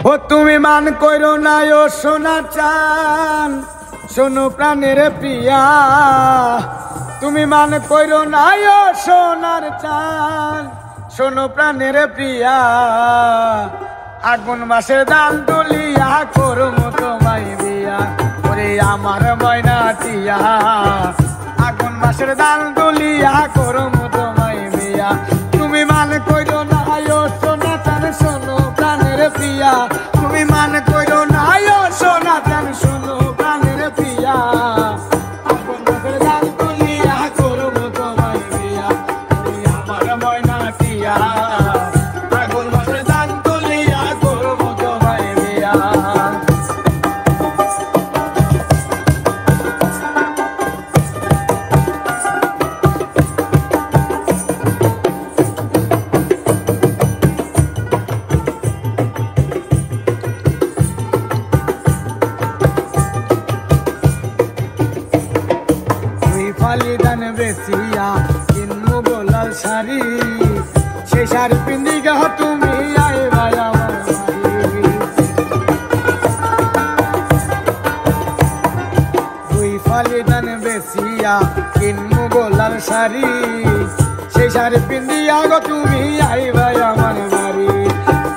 ও তুমি মান কইরো না ও সোনা চান, শোনো প্রাণের প্রিয়া। তুমি মান কইরো না ও সোনার চান, শোনো প্রাণের প্রিয়া। আগুন মাসের দান তুলিয়া করমু তোমায় বিয়া, ওরে আমার ময়না টিয়া। আগুন মাসের দান তুলিয়া করমু তোমায় বিয়া। তুমি মান কইরো না ও সোনা চান, শোনো প্রাণের প্রিয়া। তুমি মান কইরো না ও সোনা চান, শোনো প্রাণের প্রিয়া। আগুন মাসের দান তুলিয়া করমু তোমায় বিয়া, ওরে আমার ময়না টিয়া। আগুন মাসের দান তুলিয়া করমু তোমায় বিয়া। ফালিদান বেসিয়া কিনমু গোলাল শাড়ি, সে শাড়ি পিন্দি গাহ তুমি আইবা আমার বাড়ি। দুই ফালিদান বেসিয়া কিনমু গোলাল শাড়ি, সে শাড়ি পিন্দিয়া গো তুমি আইবা আমার বাড়ি।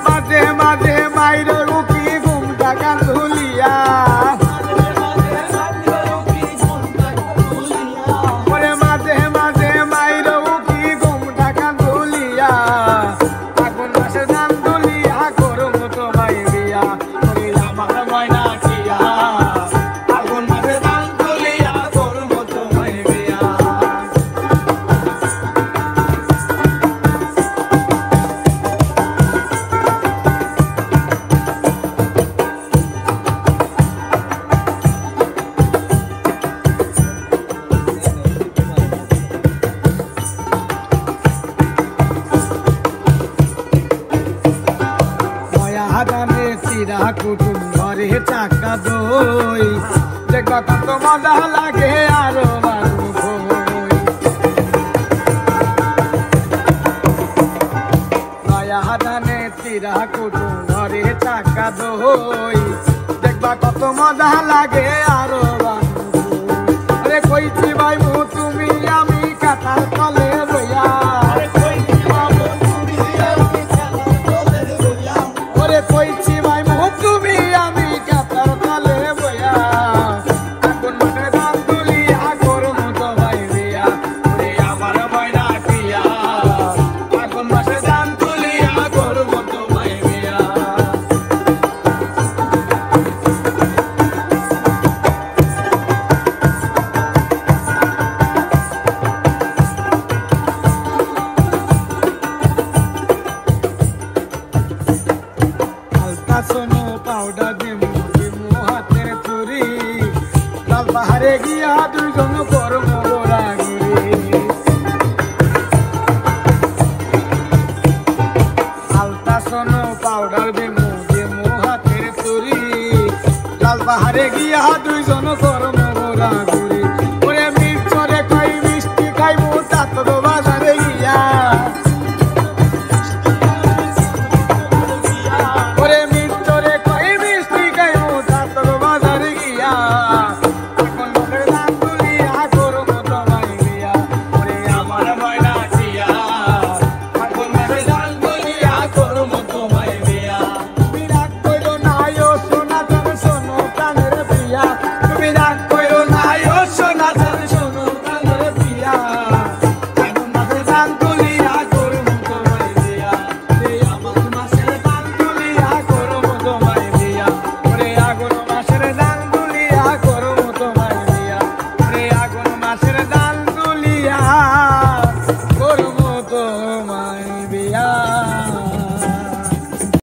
মাঝে মাঝে মাইরে উকি ঘুমটা কান ধুলিয়া, হাদানে চিরা কুটুম ঘরে চাকা দই, দেখবা কত মজা লাগে আরো বারু ভই। নয়া হাদানে চিরা কুটুম ঘরে চাকা দই, দেখবা কত মজা লাগে আরো বারু ভই। আরে কইছি ভাই মু তুমি আমি কাটার তলে বইয়া, কইছি ভাই মু তুমি আমি কাতার তলে বইয়া। আগুন মাঠে দান তুলিয়া করমু তোমায় বিয়া, ওরে আমার ময়না টিয়া। আগুন মাঠে দান তুলিয়া করমু তোমায় বিয়া। শোনো পাউডার দিমু দিমু হাতের চুরি, লাল পাহাড়ে গিয়া দুইজন করমু গোড়াগুড়ি। আলতা শোনো পাউডার দিমু দিমু হাতের চুরি, লাল পাহাড়ে গিয়া দুইজন করমু গোড়াগুড়ি।